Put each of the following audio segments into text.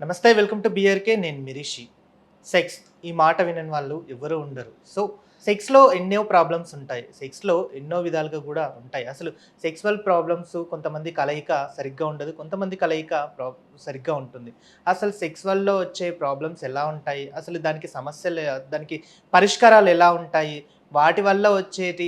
నమస్తే, welcome to BRK. నేను మిరిషి. Sex ఈ మాట వినని వాళ్ళు ఎవరు ఉండరు. సో సెక్స్లో ఎన్నో ప్రాబ్లమ్స్ ఉంటాయి. సెక్స్లో ఎన్నో విధాలుగా కూడా ఉంటాయి. అసలు సెక్సువల్ ప్రాబ్లమ్స్, కొంతమంది కలయిక సరిగ్గా ఉండదు, కొంతమంది కలయిక సరిగ్గా ఉంటుంది. అసలు సెక్సువల్లో వచ్చే ప్రాబ్లమ్స్ ఎలా ఉంటాయి, అసలు దానికి సమస్యలు, దానికి పరిష్కారాలు ఎలా ఉంటాయి, వాటి వల్ల వచ్చేటి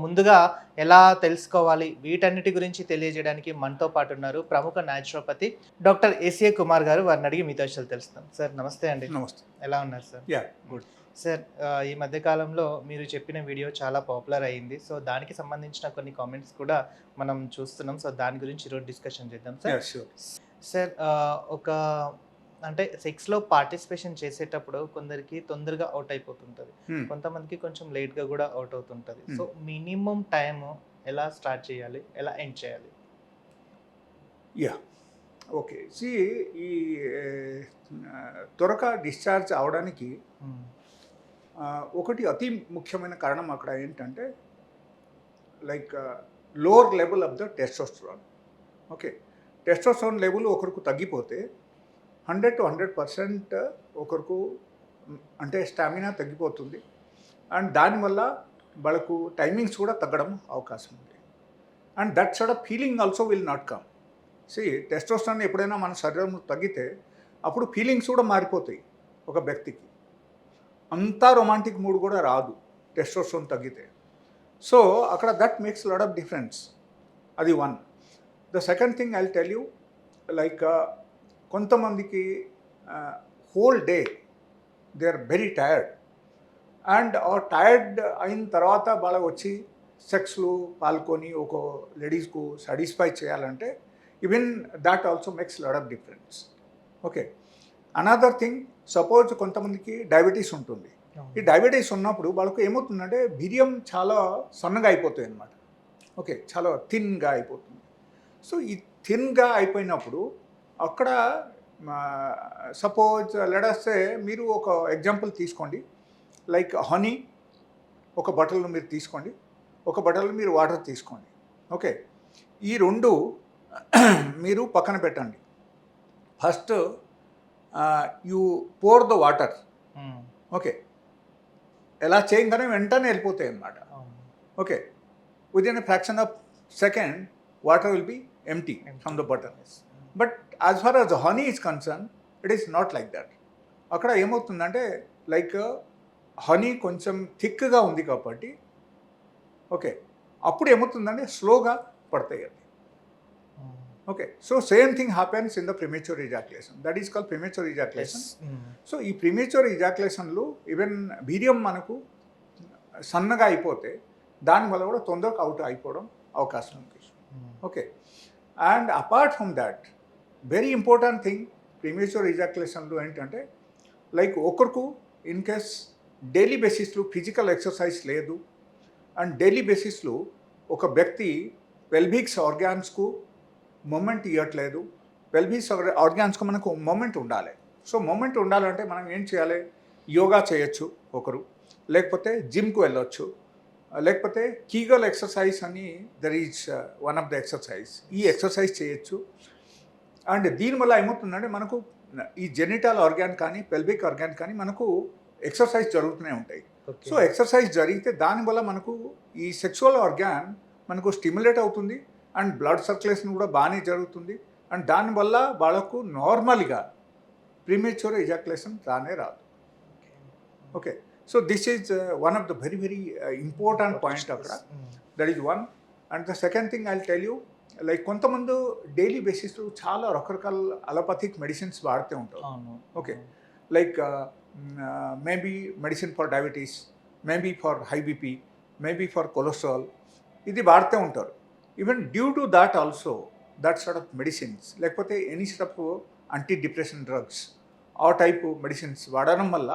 ముందుగా ఎలా తెలుసుకోవాలి, వీటన్నిటి గురించి తెలియజేయడానికి మనతో పాటు ఉన్నారు ప్రముఖ న్యాచురోపతి డాక్టర్ ఏసీఏ కుమార్ గారు. వారిని అడిగి మీతో విషయాలు తెలుస్తాం. సార్ నమస్తే అండి. నమస్తే. ఎలా ఉన్నారు సార్? Yeah good. సార్, ఈ మధ్య కాలంలో మీరు చెప్పిన వీడియో చాలా పాపులర్ అయింది. సో దానికి సంబంధించిన కొన్ని కామెంట్స్ కూడా మనం చూస్తున్నాం. సో దాని గురించి ఈరోజు డిస్కషన్ చేద్దాం సార్. Yeah sure. సార్, ఒక అంటే సెక్స్లో పార్టిసిపేషన్ చేసేటప్పుడు కొందరికి తొందరగా అవుట్ అయిపోతుంటుంది, కొంతమందికి కొంచెం లేట్గా కూడా అవుట్ అవుతుంటుంది. సో మినిమం టైం ఎలా స్టార్ట్ చేయాలి, ఎలా ఎండ్ చేయాలి? Yeah okay. ఈ త్వరగా డిశ్చార్జ్ అవడానికి ఒకటి అతి ముఖ్యమైన కారణం అక్కడ ఏంటంటే like lower level of the testosterone. Okay, testosterone level ఒకరికి తగ్గిపోతే 100 to 100% ఒకరికి అంటే స్టామినా తగ్గిపోతుంది. అండ్ దానివల్ల వాళ్ళకు టైమింగ్స్ కూడా తగ్గడం అవకాశం ఉంది. And that sort of feeling also will not come. Testosterone ఎప్పుడైనా మన శరీరం తగ్గితే అప్పుడు ఫీలింగ్స్ కూడా మారిపోతాయి. ఒక వ్యక్తికి అంతా రొమాంటిక్ మూడ్ కూడా రాదు టెస్టోస్టెరాన్ తగ్గితే. సో అక్కడ that makes lot of difference. అది one. The second thing I tell you, like కొంతమందికి whole day they are very tired. And ఆ టైర్డ్ అయిన తర్వాత వాళ్ళకి వచ్చి సెక్స్లు పాల్గొని ఒక లేడీస్కు సాటిస్ఫై చేయాలంటే even that also makes lot of difference. Okay, another thing, suppose కొంతమందికి డయాబెటీస్ ఉంటుంది. ఈ డయాబెటీస్ ఉన్నప్పుడు వాళ్ళకు ఏమవుతుందంటే బిర్యం చాలా సన్నగా అయిపోతాయి అన్నమాట. ఓకే, చాలా థిన్గా అయిపోతుంది. సో ఈ థిన్గా అయిపోయినప్పుడు అక్కడ సపోజ్ లెడస్తే మీరు ఒక ఎగ్జాంపుల్ తీసుకోండి. లైక్ హనీ ఒక బట్టలు మీరు తీసుకోండి, ఒక బట్టలు మీరు వాటర్ తీసుకోండి. ఓకే, ఈ రెండు మీరు పక్కన పెట్టండి. First you pour the water. Okay, ఎలా చేయగానే వెంటనే వెళ్ళిపోతాయి అన్నమాట. Okay, within a fraction of second water will be empty from the butter. But as far as honey is concern, it is not like that. అక్కడ ఏమవుతుందంటే like honey కొంచెం థిక్గా ఉంది కాబట్టి ఓకే, అప్పుడు ఏమవుతుందంటే స్లోగా పడతాయి అది. Okay, so same thing happens in the premature ejaculation. That is called premature ejaculation. So ఈ ప్రిమేచ్యూర్ ఇజాక్యులేషన్లో ఈవెన్ వీర్యం మనకు సన్నగా అయిపోతే దానివల్ల కూడా తొందరగా అవుట్ అయిపోవడం అవకాశం ఉంది. Okay, and apart from that very important thing premature ఇజాక్యులేషన్లో ఏంటంటే లైక్ ఒకరికి ఇన్ కేస్ డైలీ బేసిస్లో ఫిజికల్ ఎక్సర్సైజ్ లేదు అండ్ డైలీ బేసిస్లో ఒక వ్యక్తి పెల్విక్స్ ఆర్గాన్స్కు మూమెంట్ ఇవ్వట్లేదు. పెల్విక్స్ ఆర్గాన్స్కు మనకు మూమెంట్ ఉండాలి. సో మూమెంట్ ఉండాలంటే మనం ఏం చేయాలి? యోగా చేయొచ్చు ఒకరు, లేకపోతే జిమ్కు వెళ్ళొచ్చు, లేకపోతే కీగల్ ఎక్సర్సైజ్ అని there is one of the exercise. ఈ ఎక్సర్సైజ్ చేయొచ్చు. అండ్ దీనివల్ల ఏమవుతుందంటే మనకు ఈ జెనిటల్ ఆర్గాన్ కానీ పెల్విక్ ఆర్గాన్ కానీ మనకు ఎక్సర్సైజ్ జరుగుతూనే ఉంటాయి. సో ఎక్సర్సైజ్ జరిగితే దానివల్ల మనకు ఈ సెక్సువల్ ఆర్గాన్ మనకు స్టిమ్యులేట్ అవుతుంది అండ్ బ్లడ్ సర్క్యులేషన్ కూడా బాగానే జరుగుతుంది. అండ్ దానివల్ల వాళ్ళకు నార్మల్గా ప్రీమేచ్యూర్ ఎజాక్యులేషన్ రాదు. Okay, so this is one of the very very important point అక్కడ. That is one. And the second thing I tell you, like కొంతమంది డైలీ బేసిస్లో చాలా రకరకాల అలోపతిక్ మెడిసిన్స్ వాడుతూ ఉంటారు. Okay, like maybe medicine for diabetes, maybe for high BP, maybe for cholesterol, ఇది వాడుతూ ఉంటారు. Even due to that also that sort of medicines, లేకపోతే any sort of anti depression drugs, ఆ టైప్ మెడిసిన్స్ వాడడం వల్ల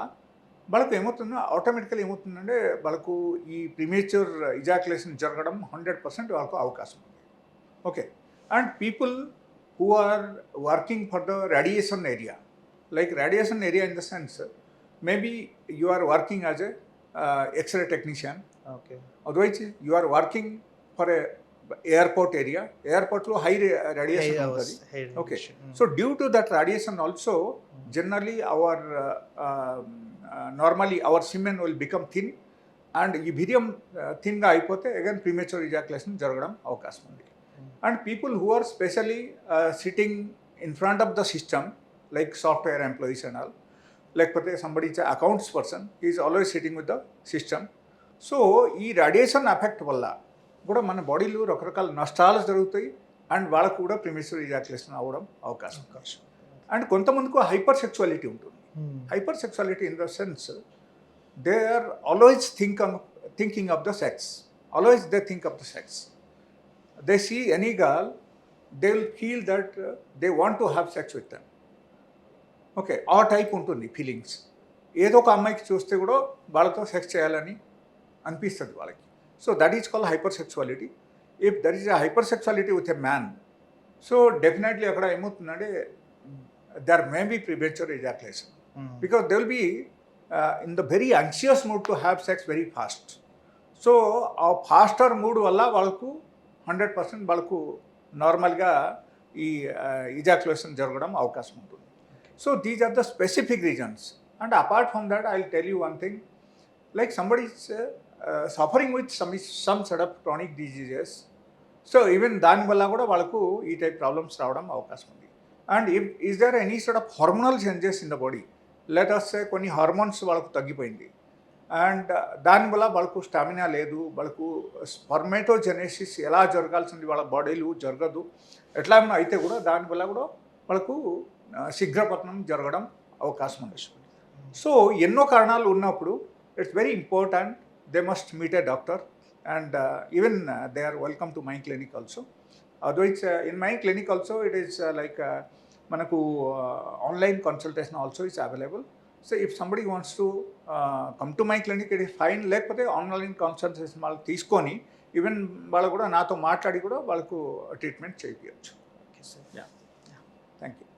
వాళ్ళకు ఏమవుతుందో ఆటోమేటికల్ ఏమవుతుందంటే వాళ్ళకు ఈ ప్రీమేచ్యూర్ ఇజాక్యులేషన్ జరగడం 100% వాళ్ళకు అవకాశం ఉంది. Okay, and people who are working for the radiation area, like radiation area in the sense maybe you are working as a x-ray technician. Okay, otherwise you are working for a ఎయిర్పోర్ట్లో high radiation ఉంటుంది. Okay, so due to that radiation also generally normally our semen will become thin, and ఈ వీర్యం థిన్గా అయిపోతే again premature ejaculation జరగడం అవకాశం ఉంది. And people who are specially sitting in front of the system like software employees and all, లేకపోతే somebody accounts person is always sitting with the system. So ఈ radiation effect వల్ల కూడా మన బాడీలో రకరకాల నష్టాలు జరుగుతాయి, అండ్ వాళ్ళకు కూడా ప్రీమేచ్యూర్ ఇజాక్యులేషన్ అవ్వడం అవకాశం. అండ్ కొంతమందికి హైపర్ సెక్చువాలిటీ ఉంటుంది. Hyper sexuality in the sense they are always thinking of the sex, always they think of the sex. They see any girl, they will feel that they want to have sex with them. Okay, ఆ type ఉంటుంది feelings. ఏదో ఒక అమ్మాయికి చూస్తే కూడా వాళ్ళతో sex చేయాలని అనిపిస్తుంది వాళ్ళకి. So that is called hyper sexuality. If that is a hyper sexuality with a man, so definitely అక్కడ ఏమవుతుందంటే there may be premature ejaculation, because they will be in the very anxious mood to have sex very fast. So ఆ faster mood వల్ల వాళ్ళకు 100% వాళ్ళకు నార్మల్గా ఈ ejaculation జరగడం అవకాశం ఉంటుంది. So these are the specific reasons. And apart from that I will tell you one thing, like somebody is suffering with some sort of chronic diseases, so even దాని వల్ల కూడా వాళ్ళకు ఈ టైప్ ప్రాబ్లమ్స్ రావడం అవకాశం ఉంది. And is there any sort of hormonal changes in the body, let us say కొన్ని hormones వాళ్ళకు తగ్గిపోయింది, అండ్ దానివల్ల వాళ్ళకు స్టామినా లేదు, వాళ్ళకు స్పర్మేటోజెనెసిస్ ఎలా జరగాల్సింది వాళ్ళ బాడీలో జరగదు, ఎట్లా అయితే కూడా దానివల్ల కూడా వాళ్ళకు శీఘ్రపతనం జరగడం అవకాశం ఉంది. సో ఎన్నో కారణాలు ఉన్నప్పుడు it's very important they must meet a doctor, and even they are welcome to my clinic also. Otherwise in my clinic also it is manaku online consultation also is available. So if somebody wants to come to my clinic, it is fine. Lekapothe online consultation వాళ్ళు తీసుకొని even వాళ్ళు కూడా నాతో మాట్లాడి కూడా వాళ్ళకు treatment చేయించవచ్చు. Okay sir, thank you.